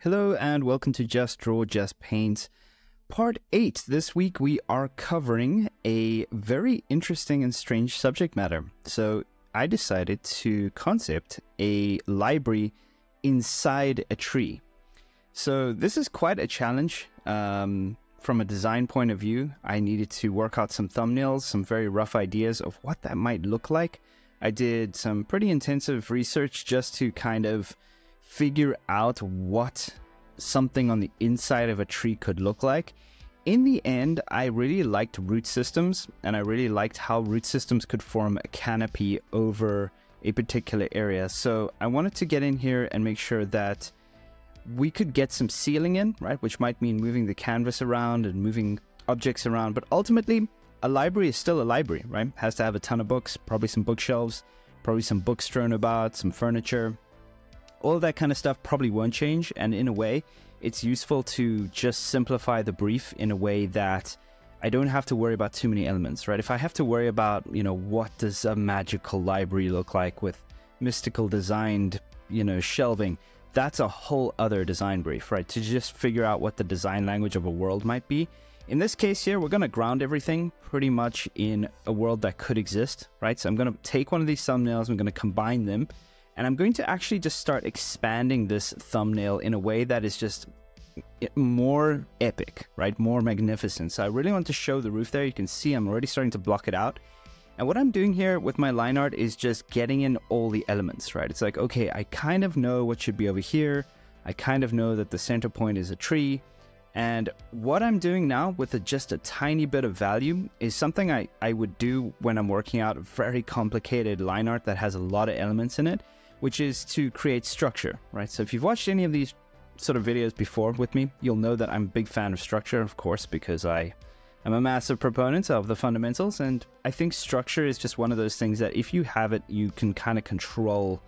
Hello and welcome to Just Draw, Just Paint, Part 8. This week we are covering a very interesting and strange subject matter. So I decided to concept a library inside a tree. So this is quite a challenge from a design point of view. I needed to work out some thumbnails, some very rough ideas of what that might look like. I did some pretty intensive research just to kind of figure out what something on the inside of a tree could look like. In the end, I really liked root systems, and I really liked how root systems could form a canopy over a particular area. So I wanted to get in here and make sure that we could get some ceiling in, right? Which might mean moving the canvas around and moving objects around. But ultimately, a library is still a library, right? It has to have a ton of books, probably some bookshelves, probably some books strewn about, some furniture. All that kind of stuff probably won't change, and in a way, it's useful to just simplify the brief in a way that I don't have to worry about too many elements, right? If I have to worry about, what does a magical library look like with mystical designed, shelving, that's a whole other design brief, right? To just figure out what the design language of a world might be. In this case here, we're going to ground everything pretty much in a world that could exist, right? So I'm going to take one of these thumbnails, I'm going to combine them, and I'm going to actually just start expanding this thumbnail in a way that is just more epic, right? More magnificent. So I really want to show the roof there. You can see I'm already starting to block it out. And what I'm doing here with my line art is just getting in all the elements, right? It's like, okay, I kind of know what should be over here. I kind of know that the center point is a tree. And what I'm doing now with just a tiny bit of value is something I would do when I'm working out very complicated line art that has a lot of elements in it, which is to create structure, right? So if you've watched any of these sort of videos before with me, you'll know that I'm a big fan of structure, of course, because I am a massive proponent of the fundamentals. And I think structure is just one of those things that if you have it, you can kind of control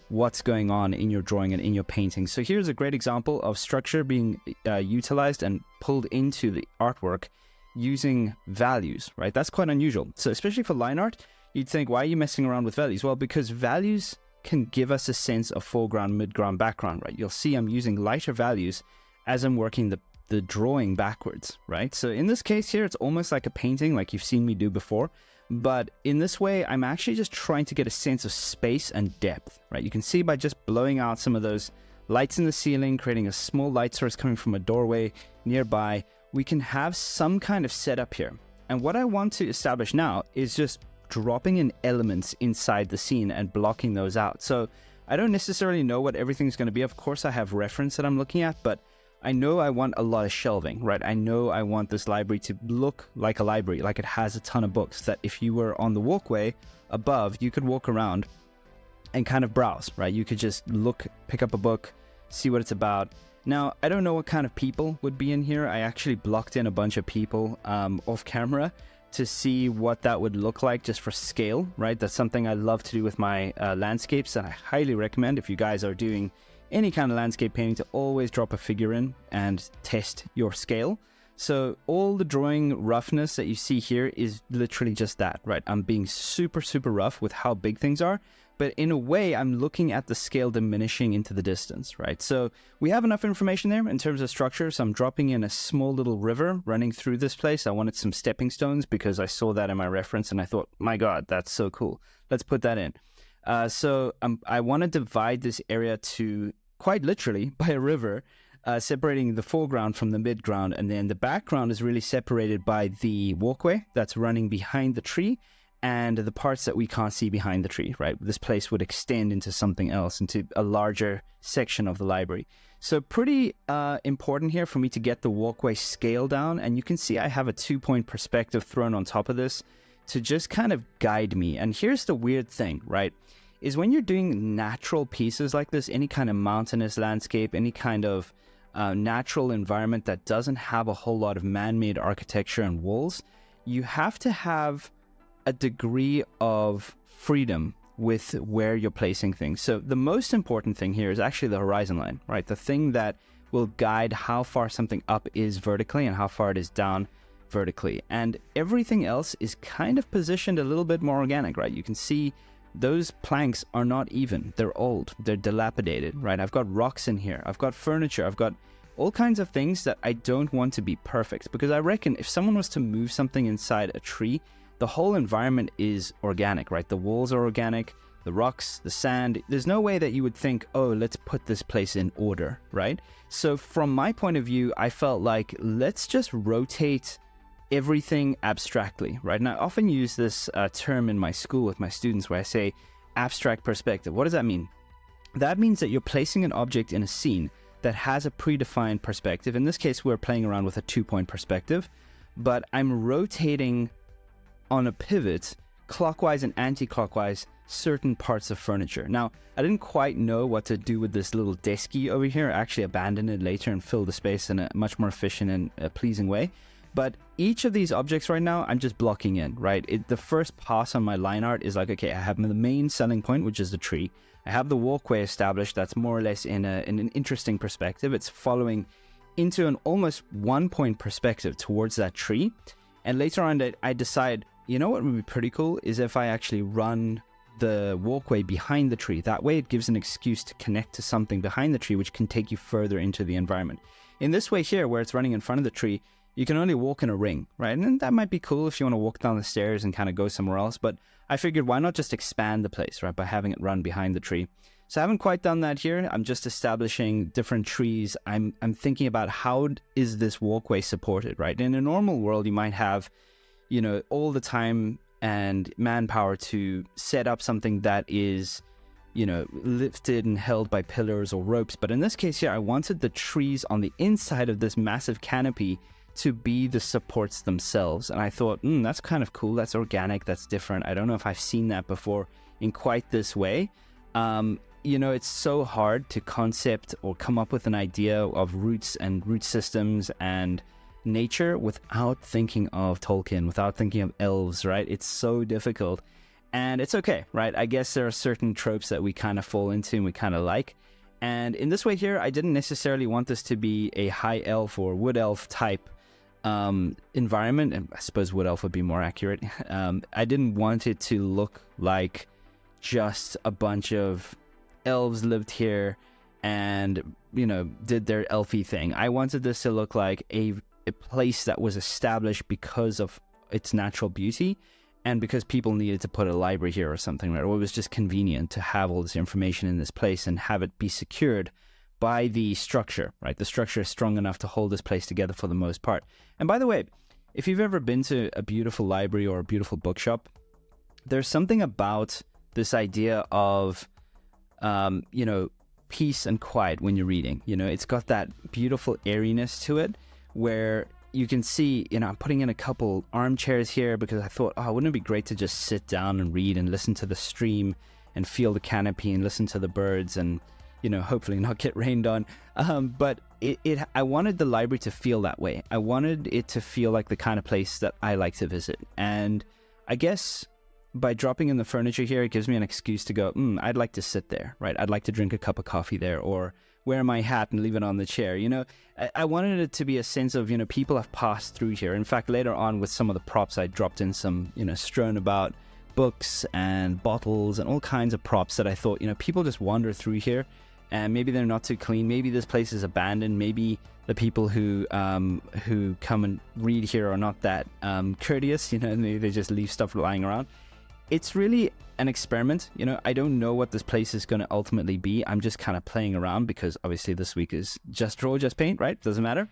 what's going on in your drawing and in your painting. So here's a great example of structure being utilized and pulled into the artwork using values, right? That's quite unusual. So especially for line art, you'd think, why are you messing around with values? Well, because values can give us a sense of foreground, midground, background, right? You'll see I'm using lighter values as I'm working the drawing backwards, right? So in this case here, it's almost like a painting like you've seen me do before. But in this way, I'm actually just trying to get a sense of space and depth, right? You can see by just blowing out some of those lights in the ceiling, creating a small light source coming from a doorway nearby, we can have some kind of setup here. And what I want to establish now is just dropping in elements inside the scene and blocking those out. So I don't necessarily know what everything's going to be. Of course, I have reference that I'm looking at, but I know I want a lot of shelving, right? I know I want this library to look like a library, like it has a ton of books that if you were on the walkway above, you could walk around and kind of browse, right? You could just look, pick up a book, see what it's about. Now, I don't know what kind of people would be in here. I actually blocked in a bunch of people off camera to see what that would look like just for scale, right? That's something I love to do with my landscapes, and I highly recommend if you guys are doing any kind of landscape painting to always drop a figure in and test your scale. So all the drawing roughness that you see here is literally just that, right? I'm being super, super rough with how big things are, but in a way, I'm looking at the scale diminishing into the distance, right? So we have enough information there in terms of structure. So I'm dropping in a small little river running through this place. I wanted some stepping stones because I saw that in my reference and I thought, my God, that's so cool. Let's put that in. So I want to divide this area to quite literally by a river, separating the foreground from the midground. And then the background is really separated by the walkway that's running behind the tree and the parts that we can't see behind the tree, right? This place would extend into something else, into a larger section of the library. So pretty important here for me to get the walkway scale down. And you can see I have a 2-point perspective thrown on top of this to just kind of guide me. And here's the weird thing, right? Is when you're doing natural pieces like this, any kind of mountainous landscape, any kind of natural environment that doesn't have a whole lot of man-made architecture and walls, you have to have a degree of freedom with where you're placing things. So the most important thing here is actually the horizon line, right? The thing that will guide how far something up is vertically and how far it is down vertically. And everything else is kind of positioned a little bit more organic, right? You can see those planks are not even. They're old. They're dilapidated, right? I've got rocks in here. I've got furniture. I've got all kinds of things that I don't want to be perfect, because I reckon if someone was to move something inside a tree, the whole environment is organic, right? The walls are organic, the rocks, the sand. There's no way that you would think, oh, let's put this place in order, right? So from my point of view, I felt like, let's just rotate everything abstractly, right? And I often use this term in my school with my students where I say abstract perspective. What does that mean? That means that you're placing an object in a scene that has a predefined perspective. In this case, we're playing around with a 2-point perspective, but I'm rotating on a pivot clockwise and anti-clockwise certain parts of furniture. Now, I didn't quite know what to do with this little desky over here. I actually abandoned it later and filled the space in a much more efficient and pleasing way. But each of these objects right now, I'm just blocking in, right? The first pass on my line art is like, okay, I have the main selling point, which is the tree. I have the walkway established. That's more or less in an interesting perspective. It's following into an almost 1-point perspective towards that tree. And later on, I decide, you know what would be pretty cool is if I actually run the walkway behind the tree. That way it gives an excuse to connect to something behind the tree, which can take you further into the environment. In this way here, where it's running in front of the tree, you can only walk in a ring, right? And that might be cool if you want to walk down the stairs and kind of go somewhere else. But I figured, why not just expand the place, right, by having it run behind the tree? So I haven't quite done that here. I'm just establishing different trees. I'm thinking about how is this walkway supported, right? In a normal world, you might have, you know, all the time and manpower to set up something that is, you know, lifted and held by pillars or ropes. But in this case here, I wanted the trees on the inside of this massive canopy to be the supports themselves. And I thought, that's kind of cool. That's organic. That's different. I don't know if I've seen that before in quite this way. You know, it's so hard to concept or come up with an idea of roots and root systems and nature without thinking of Tolkien, without thinking of elves, right? It's so difficult. And it's okay, right? I guess there are certain tropes that we kind of fall into and we kind of like. And in this way here, I didn't necessarily want this to be a high elf or wood elf type environment, and I suppose wood elf would be more accurate. I didn't want it to look like just a bunch of elves lived here and, you know, did their elfy thing. I wanted this to look like a place that was established because of its natural beauty and because people needed to put a library here or something, right? Or it was just convenient to have all this information in this place and have it be secured by the structure, right? The structure is strong enough to hold this place together for the most part. And by the way, if you've ever been to a beautiful library or a beautiful bookshop, there's something about this idea of, you know, peace and quiet when you're reading. You know, it's got that beautiful airiness to it where you can see, you know, I'm putting in a couple armchairs here because I thought, oh, wouldn't it be great to just sit down and read and listen to the stream and feel the canopy and listen to the birds and, you know, hopefully not get rained on. But I wanted the library to feel that way. I wanted it to feel like the kind of place that I like to visit. And I guess by dropping in the furniture here, it gives me an excuse to go, I'd like to sit there, right? I'd like to drink a cup of coffee there, or wear my hat and leave it on the chair. You know, I wanted it to be a sense of, you know, people have passed through here. In fact, later on with some of the props, I dropped in some, you know, strewn about books and bottles and all kinds of props that I thought, you know, people just wander through here and maybe they're not too clean. Maybe this place is abandoned. Maybe the people who come and read here are not that courteous, you know, and they just leave stuff lying around. It's really an experiment. You know, I don't know what this place is going to ultimately be. I'm just kind of playing around because obviously this week is just draw, just paint, right? Doesn't matter.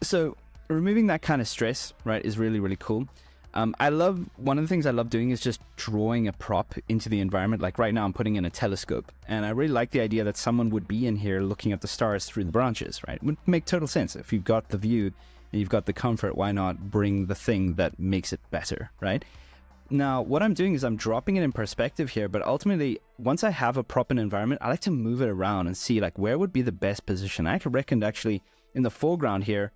So removing that kind of stress, right, is really, really cool. One of the things I love doing is just drawing a prop into the environment. Like right now I'm putting in a telescope and I really like the idea that someone would be in here looking at the stars through the branches, right? It would make total sense. If you've got the view and you've got the comfort, why not bring the thing that makes it better, right? Now, what I'm doing is I'm dropping it in perspective here, but ultimately, once I have a prop in environment, I like to move it around and see like where would be the best position. I reckon actually in the foreground here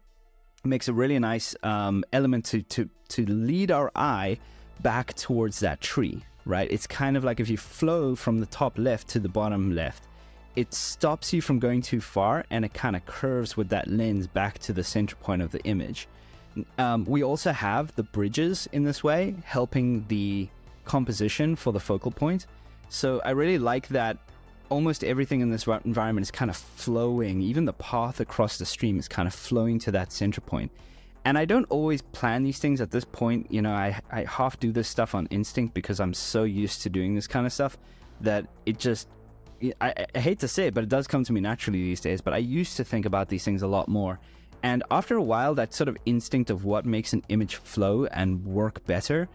makes a really nice element to lead our eye back towards that tree, right? It's kind of like if you flow from the top left to the bottom left, it stops you from going too far and it kind of curves with that lens back to the center point of the image. We also have the bridges in this way helping the composition for the focal point. So I really like that almost everything in this environment is kind of flowing. Even the path across the stream is kind of flowing to that center point. And I don't always plan these things at this point. You know, I half do this stuff on instinct because I'm so used to doing this kind of stuff that it just, I hate to say it, but it does come to me naturally these days. But I used to think about these things a lot more. And after a while, that sort of instinct of what makes an image flow and work better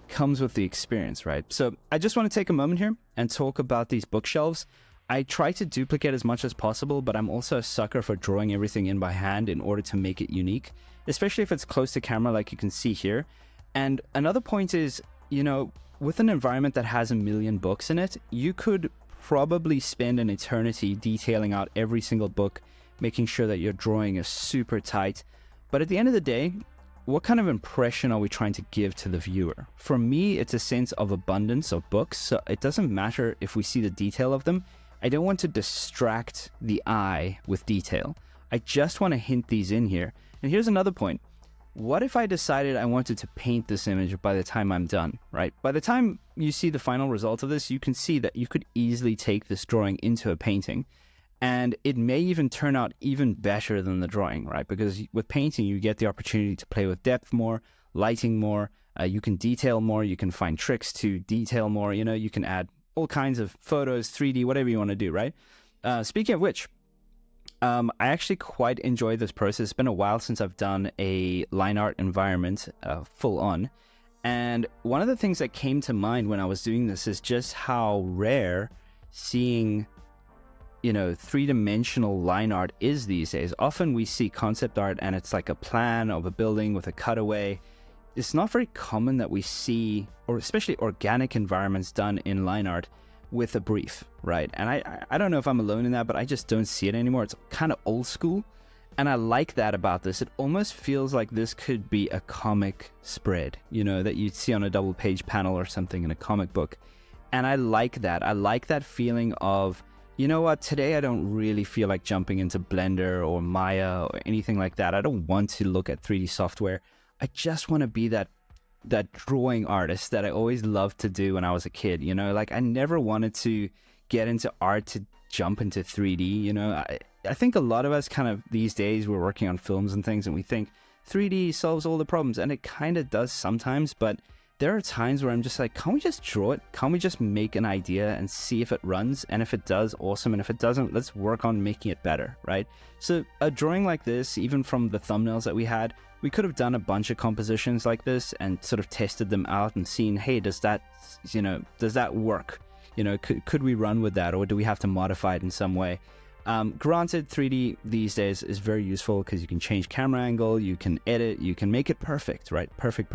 comes with the experience, right? So I just want to take a moment here and talk about these bookshelves. I try to duplicate as much as possible, but I'm also a sucker for drawing everything in by hand in order to make it unique, especially if it's close to camera like you can see here. And another point is, you know, with an environment that has 1 million books in it, you could probably spend an eternity detailing out every single book, making sure that your drawing is super tight. But at the end of the day, what kind of impression are we trying to give to the viewer? For me, it's a sense of abundance of books, so it doesn't matter if we see the detail of them. I don't want to distract the eye with detail. I just want to hint these in here. And here's another point. What if I decided I wanted to paint this image by the time I'm done, right? By the time you see the final result of this, you can see that you could easily take this drawing into a painting. And it may even turn out even better than the drawing, right? Because with painting, you get the opportunity to play with depth more, lighting more, you can detail more, you can find tricks to detail more, you know, you can add all kinds of photos, 3D, whatever you want to do, right? Speaking of which, I actually quite enjoy this process. It's been a while since I've done a line art environment full on. And one of the things that came to mind when I was doing this is just how rare seeing, you know, three-dimensional line art is these days. Often we see concept art and it's like a plan of a building with a cutaway. It's not very common that we see, or especially organic environments done in line art with a brief, right? And I don't know if I'm alone in that, but I just don't see it anymore. It's kind of old school. And I like that about this. It almost feels like this could be a comic spread, you know, that you'd see on a double page panel or something in a comic book. And I like that. I like that feeling of, you know what, today I don't really feel like jumping into Blender or Maya or anything like that. I don't want to look at 3D software. I just want to be that drawing artist that I always loved to do when I was a kid, you know, like I never wanted to get into art to jump into 3D, you know. I think a lot of us kind of these days we're working on films and things and we think 3D solves all the problems, and it kind of does sometimes, but there are times where I'm just like, can't we just draw it? Can't we just make an idea and see if it runs? And if it does, awesome. And if it doesn't, let's work on making it better, right? So a drawing like this, even from the thumbnails that we had, we could have done a bunch of compositions like this and sort of tested them out and seen, hey, does that work? You know, could we run with that, or do we have to modify it in some way? Granted, 3D these days is very useful because you can change camera angle, you can edit, you can make it perfect, right? Perfect.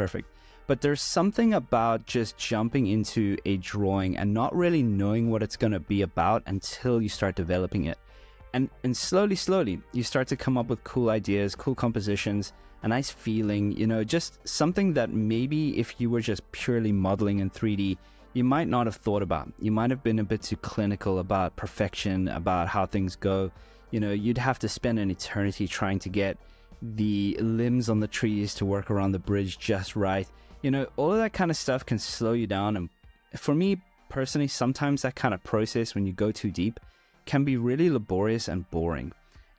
But there's something about just jumping into a drawing and not really knowing what it's going to be about until you start developing it. And slowly, you start to come up with cool ideas, cool compositions, a nice feeling, you know, just something that maybe if you were just purely modeling in 3D, you might not have thought about. You might have been a bit too clinical about perfection, about how things go. You know, you'd have to spend an eternity trying to get the limbs on the trees to work around the bridge just right. You know, all of that kind of stuff can slow you down. And for me personally, sometimes that kind of process, when you go too deep, can be really laborious and boring.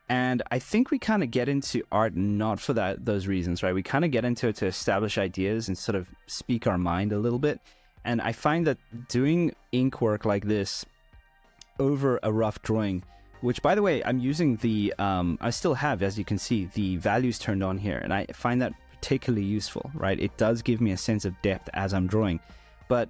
And I think we kind of get into art not for those reasons, right? We kind of get into it to establish ideas and sort of speak our mind a little bit. And I find that doing ink work like this over a rough drawing, which, by the way, I'm using the, I still have, as you can see, the values turned on here. And I find that particularly useful, right? It does give me a sense of depth as I'm drawing. But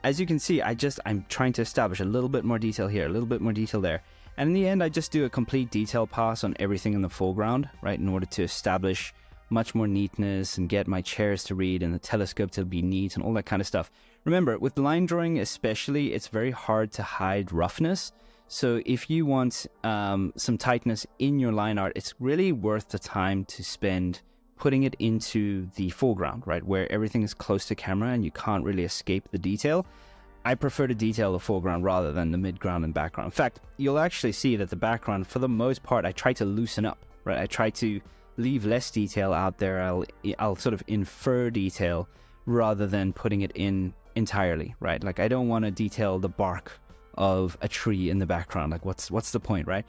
as you can see, I'm trying to establish a little bit more detail here, a little bit more detail there. And in the end, I just do a complete detail pass on everything in the foreground, right? In order to establish much more neatness and get my chairs to read and the telescope to be neat and all that kind of stuff. Remember, with line drawing especially, it's very hard to hide roughness. So if you want some tightness in your line art, it's really worth the time to spend putting it into the foreground, right? Where everything is close to camera and you can't really escape the detail. I prefer to detail the foreground rather than the midground and background. In fact, you'll actually see that the background, for the most part, I try to loosen up, right? I try to leave less detail out there. I'll sort of infer detail rather than putting it in entirely, right? Like I don't want to detail the bark of a tree in the background. Like what's the point, right?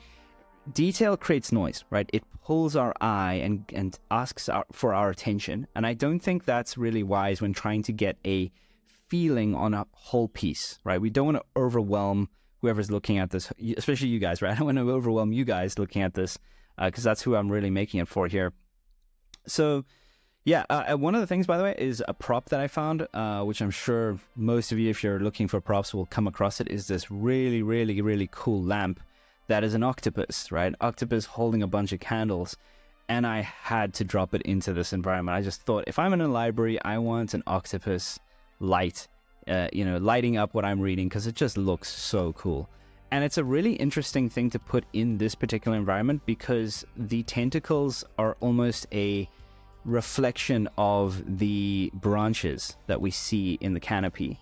Detail creates noise, right? It pulls our eye and asks for our attention. And I don't think that's really wise when trying to get a feeling on a whole piece, right? We don't want to overwhelm whoever's looking at this, especially you guys, right? I don't want to overwhelm you guys looking at this because that's who I'm really making it for here. So yeah, one of the things, by the way, is a prop that I found, which I'm sure most of you, if you're looking for props, will come across it, is this really, really, really cool lamp that is an octopus, right? Octopus holding a bunch of candles. And I had to drop it into this environment. I just thought, if I'm in a library, I want an octopus light, lighting up what I'm reading, because it just looks so cool. And it's a really interesting thing to put in this particular environment because the tentacles are almost a reflection of the branches that we see in the canopy.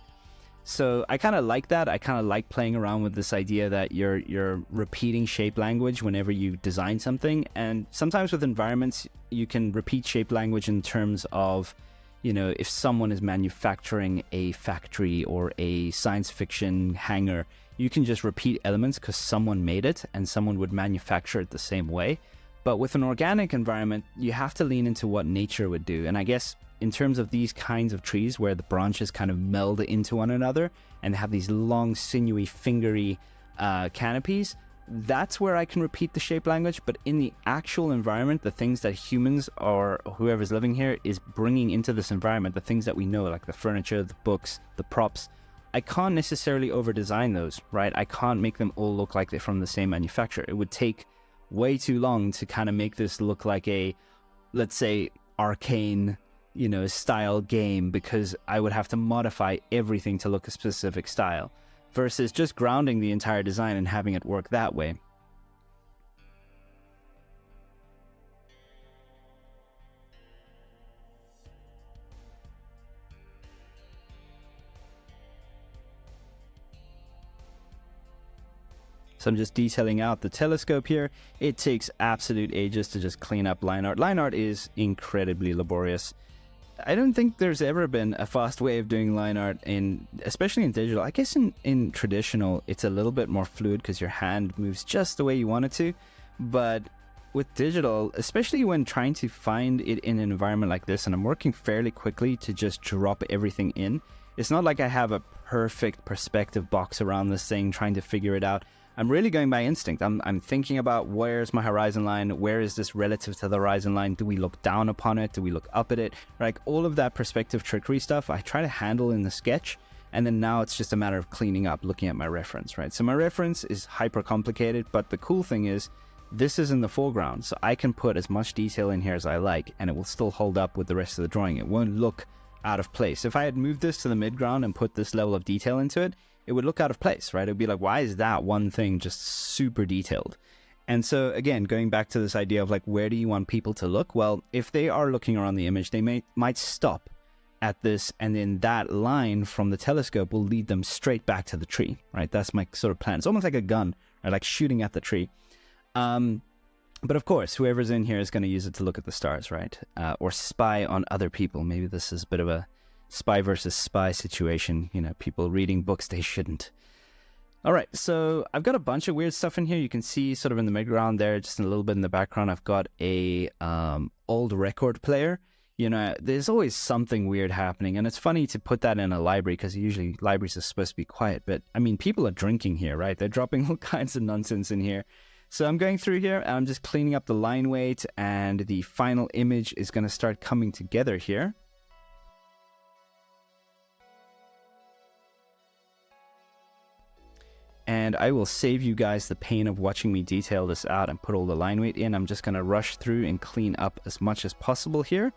So I kind of like that. I kind of like playing around with this idea that you're repeating shape language whenever you design something. And sometimes with environments, you can repeat shape language in terms of, if someone is manufacturing a factory or a science fiction hangar, you can just repeat elements because someone made it and someone would manufacture it the same way. But with an organic environment, you have to lean into what nature would do. And I guess in terms of these kinds of trees where the branches kind of meld into one another and have these long, sinewy, fingery canopies, that's where I can repeat the shape language. But in the actual environment, the things that humans or whoever's living here is bringing into this environment, the things that we know, like the furniture, the books, the props, I can't necessarily over-design those, right? I can't make them all look like they're from the same manufacturer. It would take way too long to kind of make this look like a, let's say, arcane, style game, because I would have to modify everything to look a specific style versus just grounding the entire design and having it work that way. So I'm just detailing out the telescope here. It takes absolute ages to just clean up line art. Line art is incredibly laborious. I don't think there's ever been a fast way of doing line art, especially in digital. I guess in traditional, it's a little bit more fluid because your hand moves just the way you want it to. But with digital, especially when trying to find it in an environment like this, and I'm working fairly quickly to just drop everything in, it's not like I have a perfect perspective box around this thing trying to figure it out. I'm really going by instinct. I'm thinking about where's my horizon line? Where is this relative to the horizon line? Do we look down upon it? Do we look up at it? Like all of that perspective trickery stuff, I try to handle in the sketch. And then now it's just a matter of cleaning up, looking at my reference, right? So my reference is hyper complicated, but the cool thing is this is in the foreground. So I can put as much detail in here as I like, and it will still hold up with the rest of the drawing. It won't look out of place. If I had moved this to the midground and put this level of detail into it, it would look out of place, right? It'd be like, why is that one thing just super detailed? And so again, going back to this idea of like, where do you want people to look? Well, if they are looking around the image, they might stop at this, and then that line from the telescope will lead them straight back to the tree, right? That's my sort of plan. It's almost like a gun, or like shooting at the tree. But of course, whoever's in here is going to use it to look at the stars, right? Or spy on other people. Maybe this is a bit of a spy versus spy situation, people reading books they shouldn't. All right, so I've got a bunch of weird stuff in here. You can see sort of in the midground there, just a little bit in the background, I've got a old record player. There's always something weird happening, and it's funny to put that in a library because usually libraries are supposed to be quiet, but I mean, people are drinking here, right? They're dropping all kinds of nonsense in here. So I'm going through here and I'm just cleaning up the line weight, and the final image is going to start coming together here. And I will save you guys the pain of watching me detail this out and put all the line weight in. I'm just going to rush through and clean up as much as possible here,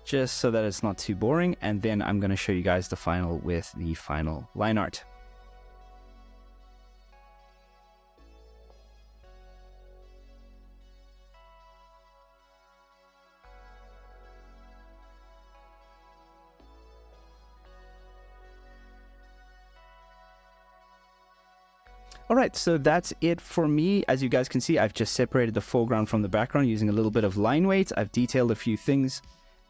just so that it's not too boring. And then I'm going to show you guys the final with the final line art. All right, so that's it for me. As you guys can see, I've just separated the foreground from the background using a little bit of line weight. I've detailed a few things,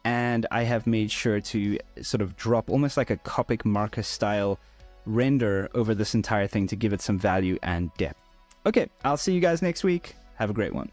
and I have made sure to sort of drop almost like a Copic marker style render over this entire thing to give it some value and depth. Okay, I'll see you guys next week. Have a great one.